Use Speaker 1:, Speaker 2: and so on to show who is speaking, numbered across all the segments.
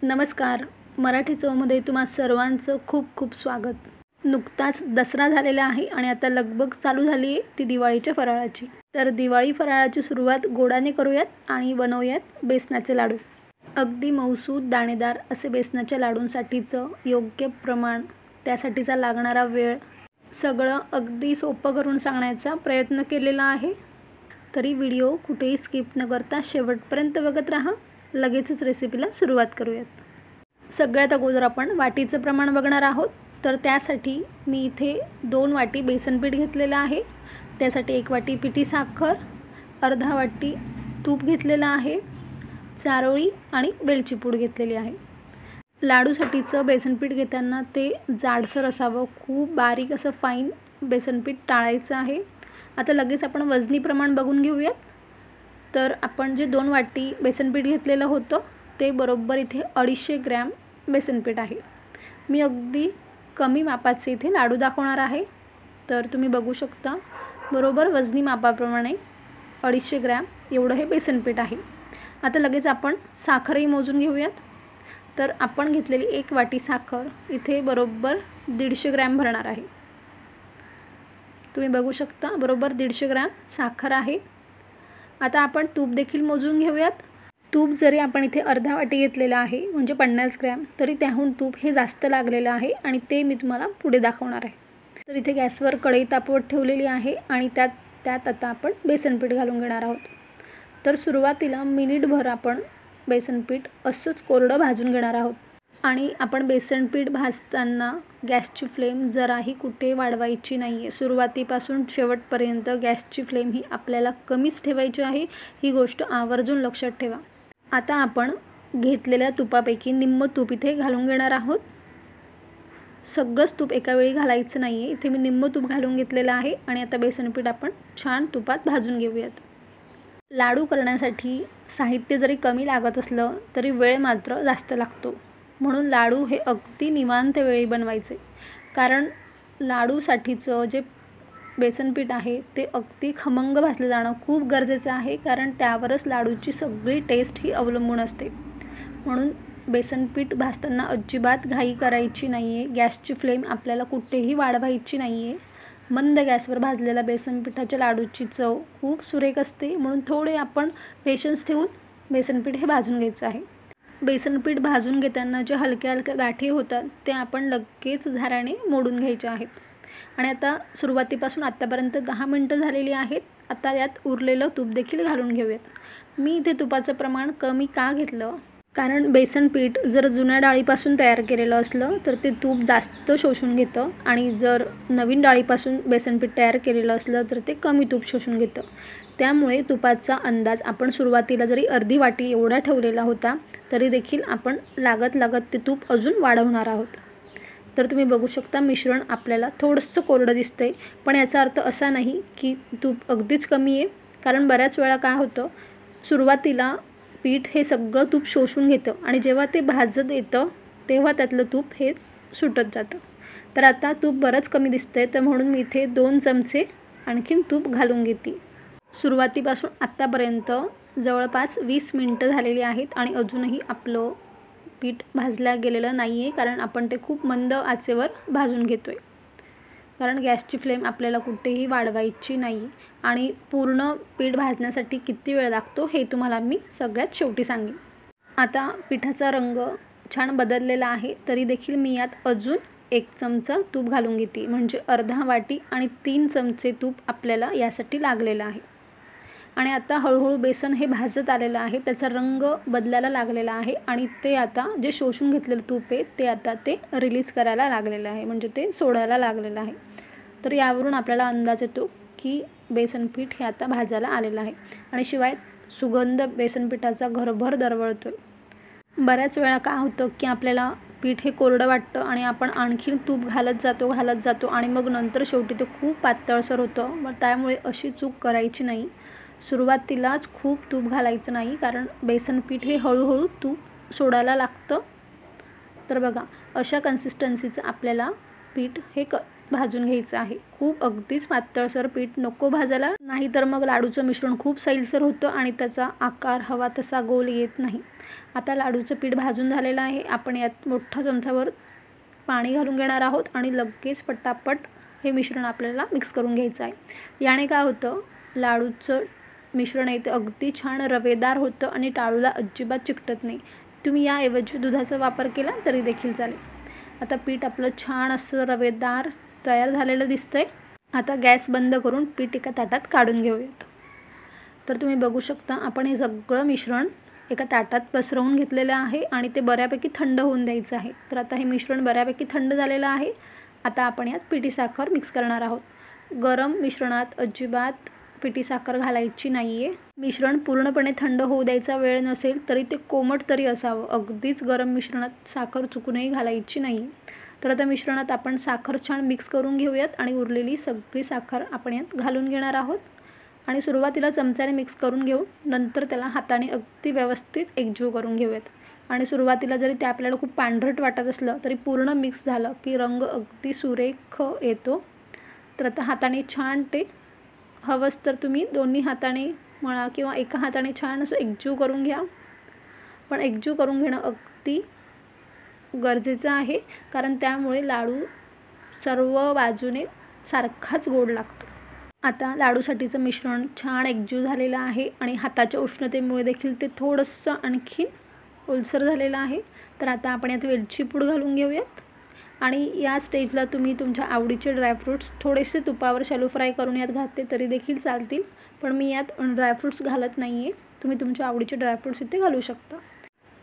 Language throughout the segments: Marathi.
Speaker 1: नमस्कार. मराठी चवमध्ये तुम्हा सर्वांचं खूप खूप स्वागत. नुकताच दसरा झालेला आहे आणि आता लगबग चालू झाली आहे ती दिवाळीच्या फराळाची. तर दिवाळी फराळाची सुरुवात गोडाने करूयात आणि बनवूयात बेसनाचे लाडू. अगदी मऊसूद दाणेदार असे बेसनाच्या लाडूंसाठीचं योग्य प्रमाण, त्यासाठीचा लागणारा वेळ सगळं अगदी सोपं करून सांगण्याचा प्रयत्न केलेला आहे. तरी व्हिडिओ कुठेही स्किप न करता शेवटपर्यंत बघत राहा. लगेचच रेसिपीला सुरुवात करूयात. सगळ्यात अगोदर आपण वाटीचं प्रमाण बघणार आहोत. तर त्यासाठी मी इथे 2 वाटी बेसन पीठ घेतलेलं आहे. त्यासाठी 1 वाटी पिठी साखर, अर्धा वाटी तूप घेतलेलं आहे, चारोळी आणि वेलची पूड घेतलेली आहे. लाडूसाठीचं बेसन पीठ घेताना ते जाडसर असावं, खूप बारीक असं फाईन बेसन पीठ टाळायचं आहे. आता लगेच आपण वजनी प्रमाण बघून घेऊयात. तर आपण जे 2 वाटी बेसन पीठ घेतलेलं होतं ते बरोबर इथे 250 ग्रॅम बेसन पीठ आहे. मी अगदी कमी मापाचे इथे लाडू दाखवणार आहे. तर तुम्ही बघू शकता बरोबर वजनी मापाप्रमाणे 250 ग्रॅम एवढं हे बेसन पीठ आहे. आता लगेच आपण साखरही मोजून घेऊयात. तर आपण घेतलेली 1 वाटी साखर इथे बरोबर 150 ग्रॅम भरणार आहे. तुम्ही बघू शकता बरोबर 150 ग्रॅम साखर आहे. आता आपण तूप देखील मोजून घेऊयात. तूप जरी आपण इथे अर्धा वाटी घेतलेला आहे म्हणजे 50 ग्रॅम, तरी त्याहून तूप हे जास्त लागलेलं आहे आणि ते मी तुम्हाला पुढे दाखवणार आहे. तर इथे गॅसवर कढई तापवत ठेवलेली आहे आणि त्यात आता आपण बेसन पीठ घालून घेणार आहोत. तर सुरुवातीला मिनिटभर आपण बेसन पीठ असंच कोरडं भाजून घेणार आहोत. आणि आपण बेसन पीठ भाजताना गॅसची फ्लेम जराही कुठे वाढवायची नाही आहे. सुरुवातीपासून शेवटपर्यंत गॅसची फ्लेम ही आपल्याला कमीच ठेवायची आहे. ही गोष्ट आवर्जून लक्षात ठेवा. आता आपण घेतलेल्या तुपापैकी निम्म तूप इथे घालून घेणार आहोत. सगळंच तूप एका वेळी घालायचं नाही आहे. इथे मी निम्म तूप घालून घेतलेलं आहे आणि आता बेसन पीठ आपण छान तुपात भाजून घेऊयात. लाडू करण्यासाठी साहित्य जरी कमी लागत असलं तरी वेळ मात्र जास्त लागतो. म्हणून लाडू हे अगदी निवांत वेळी बनवायचे. कारण लाडूसाठीचं जे बेसन पीठ आहे ते अगदी खमंग भाजलं जाणं खूप गरजेचं आहे. कारण त्यावरच लाडूची सगळी टेस्ट ही अवलंबून असते. म्हणून बेसन पीठ भाजताना अजिबात घाई करायची नाही आहे. गॅसची फ्लेम आपल्याला कुठेही वाढवायची नाही आहे. मंद गॅसवर भाजलेल्या बेसन पिठाच्या लाडूची चव खूप सुरेख असते. म्हणून थोडे आपण पेशन्स ठेवून बेसन पीठ हे भाजून घ्यायचं आहे. बेसन पीठ भाजून घेताना ज्या हलक्या हलक्या गाठी होतात त्या आपण लगेच झाऱ्याने मोडून घ्यायच्या आहेत. आणि आता सुरुवातीपासून आत्तापर्यंत 10 मिनटं झालेली आहेत. आता यात उरलेलं तूप देखील घालून घेऊयात. मी इथे तुपाचं प्रमाण कमी का घेतलं, कारण बेसन पीठ जर जुन्या डाळीपासून तयार केलेलं असलं तर ते तूप जास्त शोषून घेतं आणि जर नवीन डाळीपासून बेसन पीठ तयार केलेलं असलं तर ते कमी तूप शोषून घेतं. त्यामुळे तुपाचा अंदाज आपण सुरुवातीला जरी अर्धी वाटी एवढा ठेवलेला होता तरी देखील आपण लागत ते तूप अजून वाढवणार आहोत. तर तुम्ही बघू शकता मिश्रण आपल्याला थोडंसं कोरडं दिसतंय, पण याचा अर्थ असा नाही की तूप अगदीच कमी आहे. कारण बऱ्याच वेळा काय होतं, सुरुवातीला पीठ हे सगळं तूप शोषून घेतं आणि जेव्हा ते भाजत येतं तेव्हा त्यातलं तूप हे सुटत जातं. तर आता तूप बरंच कमी दिसतंय, तर म्हणून मी इथे 2 चमचे आणखीन तूप घालून घेते. सुरुवातीपासून आत्तापर्यंत जवळपास 20 मिनटं झालेली आहेत आणि अजूनही आपलं पीठ भाजलं गेलेलं नाही आहे. कारण आपण ते खूप मंद आचेवर भाजून घेतो आहे. कारण गॅसची फ्लेम आपल्याला कुठेही वाढवायची नाही आहे. आणि पूर्ण पीठ भाजण्यासाठी किती वेळ लागतो हे तुम्हाला मी सगळ्यात शेवटी सांगेन. आता पिठाचा रंग छान बदललेला आहे तरी देखील मी यात अजून 1 चमचा तूप घालून घेते. म्हणजे अर्धा वाटी आणि 3 चमचे तूप आपल्याला यासाठी लागलेलं आहे. आणि आता हळूहळू बेसन हे भाजत आलेलं आहे. त्याचा रंग बदलायला लागलेला आहे आणि ते आता जे शोषून घेतलेलं तूप आहे ते आता ते रिलीज करायला लागलेलं आहे, म्हणजे ते सोडायला लागलेलं आहे. तर यावरून आपल्याला अंदाज येतो की बेसन पीठ हे आता भाजायला आलेलं आहे. आणि शिवाय सुगंध बेसन पिठाचा घरभर दरवळतो आहे. बऱ्याच वेळा काय होतं की आपल्याला पीठ हे कोरडं वाटतं आणि आपण आणखीन तूप घालत जातो आणि मग नंतर शेवटी ते खूप पातळसर होतं. मग त्यामुळे अशी चूक करायची नाही. सुरुवातीलाच खूप तूप घालायचं नाही, कारण बेसन पीठ हे हळूहळू तूप सोडायला लागतं. तर बघा, अशा कन्सिस्टन्सीचं आपल्याला पीठ हे भाजून घ्यायचं आहे। खूप अगदीच पातळसर पीठ नको भाजायला, नाहीतर मग लाडूचं मिश्रण खूप सैलसर होतं आणि त्याचा आकार हवा तसा गोल येत नाही। आता लाडूचं पीठ भाजून झालेलं आहे। आपण यात मोठ्या चमच्यावर पाणी घालून घेणार आहोत आणि लगेच पटापट हे मिश्रण आपल्याला मिक्स करून घ्यायचं आहे। याने काय होतं, लाडूचं मिश्रण आहे ते अगदी छान रवेदार होतं आणि टाळूला अजिबात चिकटत नाही। तुम्ही याऐवजी दुधाचा वापर केला तरी देखील चालेल। आता पीठ आपलं छान असं रवेदार तयार झालेलं दिसतंय। आता गॅस बंद करून पीठ एका ताटात काढून घेऊयात। तर तुम्ही बघू शकता आपण हे सगळं मिश्रण एका ताटात पसरवून घेतलेलं आहे आणि ते बऱ्यापैकी थंड होऊन द्यायचं आहे। तर आता हे मिश्रण बऱ्यापैकी थंड झालेलं आहे। आता आपण यात पिठी साखर मिक्स करणार आहोत। गरम मिश्रणात अजिबात पिठी साखर घालायची नाही आहे। मिश्रण पूर्णपणे थंड होऊ द्यायचा वेळ नसेल तरी ते कोमट तरी असावं, अगदीच गरम मिश्रणात साखर चुकूनही घालायची नाही। तर आता मिश्रणात आपण साखर छान मिक्स करून घेऊयात आणि उरलेली सगळी साखर आपण यात घालून घेणार आहोत आणि सुरुवातीला चमच्याने मिक्स करून घेऊन नंतर त्याला हाताने अगदी व्यवस्थित एकजीव करून घेऊयात। आणि सुरुवातीला जरी ते आपल्याला खूप पांढरट वाटत असलं तरी पूर्ण मिक्स झालं की रंग अगदी सुरेख येतो। तर आता हाताने छान ते हवंच तर तुम्ही दोन्ही हाताने म्हणा किंवा एका हाताने छान असं एकजीव करून घ्या। पण एकजीव करून घेणं अगदी गरजेचं आहे, कारण त्यामुळे लाडू सर्व बाजूने सारखाच गोड लागतो। आता लाडूसाठीचं मिश्रण छान एकजीव झालेलं आहे आणि हाताच्या उष्णतेमुळे देखील ते थोडंसं आणखी ओलसर झालेलं आहे। तर आता आपण यात वेलची पूड घालून घेऊयात आणि या स्टेजला तुम्ही तुमच्या आवडीचे ड्रायफ्रूट्स थोडेसे तुपावर शॅलो फ्राय करून यात घातले तरी देखील चालतील, पण मी यात ड्रायफ्रूट्स घालत नाही आहे। तुम्ही तुमच्या आवडीचे ड्रायफ्रूट्स इथे घालू शकता।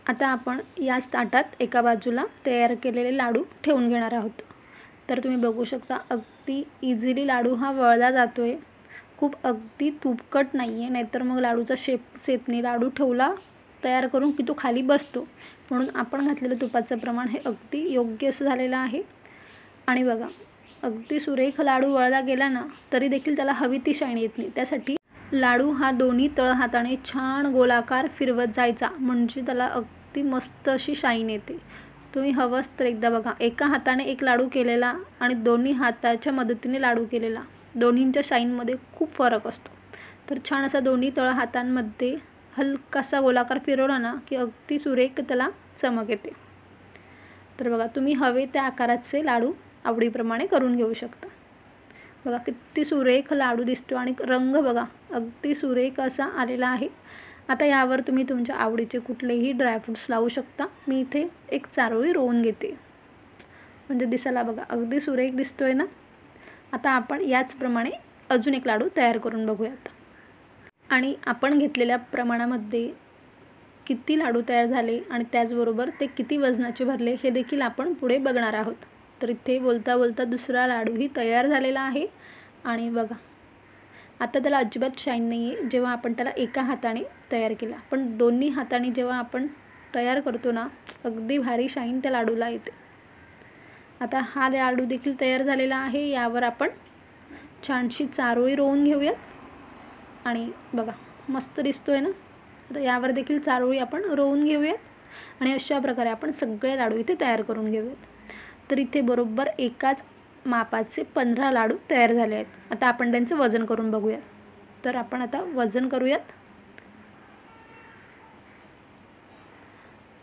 Speaker 1: आता आपण याच ताटात एका बाजूला तयार केलेले लाडू ठेवून घेणार आहोत। तर तुम्ही बघू शकता अगदी इझिली लाडू हा वळला जातो आहे, खूप अगदी तुपकट नाही आहे, नाहीतर मग लाडूचा शेपच येत नाही। लाडू ठेवला तयार करून की तो खाली बसतो, म्हणून आपण घातलेलं तुपाचं प्रमाण हे अगदी योग्य असं झालेलं आहे। आणि बघा अगदी सुरेख लाडू वळला गेला ना तरी देखील त्याला हवी ती शाईन येत नाही। त्यासाठी लाडू हा दोन्ही तळहाताने छान गोलाकार फिरवत जायचा, म्हणजे त्याला अगदी मस्त अशी शाईन येते। तुम्ही हवंच तर एकदा बघा, एका हाताने एक लाडू केलेला आणि दोन्ही हाताच्या मदतीने लाडू केलेला, दोन्हींच्या शाईनमध्ये खूप फरक असतो। तर छान असा दोन्ही तळहातांमध्ये हलकासा गोलाकार फिरवला ना की अगदी सुरेख त्याला चमक येते। तर बघा तुम्ही हवे त्या आकाराचे लाडू आवडीप्रमाणे करून घेऊ शकता। बघा किती सुरेख लाडू दिसतो आणि रंग बघा अगदी सुरेख असा आलेला आहे। आता यावर तुम्ही तुमच्या आवडीचे कुठलेही ड्रायफ्रूट्स लावू शकता। मी इथे एक चारोळी रोवून घेते, म्हणजे दिसायला बघा अगदी सुरेख दिसतोय ना। आता आपण याचप्रमाणे अजून एक लाडू तयार करून बघूयात आणि आपण घेतलेल्या प्रमाणामध्ये किती लाडू तयार झाले आणि त्याचबरोबर ते किती वजनाचे भरले हे देखील आपण पुढे बघणार आहोत। तर इथे बोलता बोलता दुसरा लाडूही तयार झालेला आहे आणि बघा आता त्याला अजिबात शाईन नाही आहे जेव्हा आपण त्याला एका हाताने तयार केला, पण दोन्ही हाताने जेव्हा आपण तयार करतो ना अगदी भारी शाईन त्या लाडूला येते। आता हा लाडू देखील तयार झालेला आहे। यावर आपण छानशी चारोळी रोवून घेऊयात आणि बघा मस्त दिसतोय ना। आता यावर देखील चारोळी आपण रोवून घेऊयात आणि अशा प्रकारे आपण सगळे लाडू इथे तयार करून घेऊयात। तर इथे बरोबर एकाच मापाचे 15 लाडू तयार झाले आहेत। आता आपण त्यांचं वजन करून बघूयात। तर आपण आता वजन करूयात।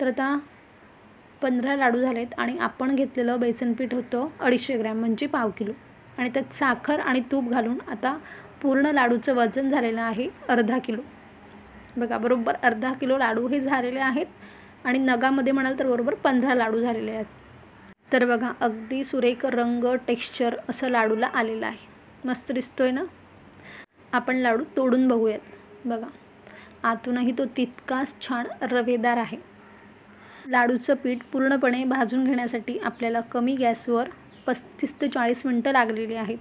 Speaker 1: तर आता 15 लाडू झालेत आणि आपण घेतलेलं बेसन पीठ होतं 250 ग्रॅम म्हणजे पाव किलो, आणि त्यात साखर आणि तूप घालून आता पूर्ण लाडूचं वजन झालेलं आहे अर्धा किलो। बघा बरोबर अर्धा किलो लाडू हे झालेले आहेत आणि नगामध्ये म्हणाल तर बरोबर 15 लाडू झालेले आहेत। तर बघा अगदी सुरेख रंग टेक्स्चर असं लाडूला आलेलं आहे, मस्त दिसतोय ना। आपण लाडू तोडून बघूयात। बघा आतूनही तो तितकाच छान रवेदार आहे। लाडूचं पीठ पूर्णपणे भाजून घेण्यासाठी आपल्याला कमी गॅसवर 35 ते 40 मिनिटं लागलेली आहेत,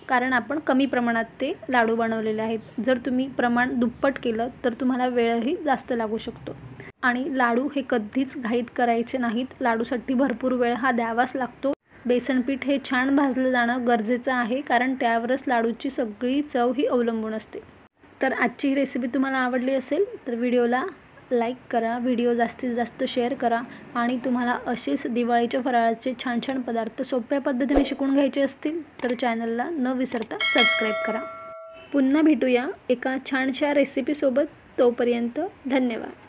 Speaker 1: कारण आपण कमी प्रमाणात ते लाडू बनवलेले आहेत। जर तुम्ही प्रमाण दुप्पट केलं तर तुम्हाला वेळही जास्त लागू शकतो आणि लाडू हे कधीच घाईत करायचे नाहीत। लाडूसाठी भरपूर वेळ हा द्यावाच लागतो। बेसन पीठ हे छान भाजलं जाणं गरजेचं आहे, कारण त्यावरच लाडूची सगळी चव ही अवलंबून असते। तर आजची ही रेसिपी तुम्हाला आवडली असेल तर व्हिडिओला लाईक करा, व्हिडिओ जास्तीत जास्त शेअर करा आणि तुम्हाला असेच दिवाळीच्या फराळाचे छान छान पदार्थ सोप्या पद्धतीने शिकून घ्यायचे असतील तर चॅनलला न विसरता सबस्क्राईब करा. पुन्हा भेटूया एका छानशा रेसिपीसोबत. तोपर्यंत धन्यवाद.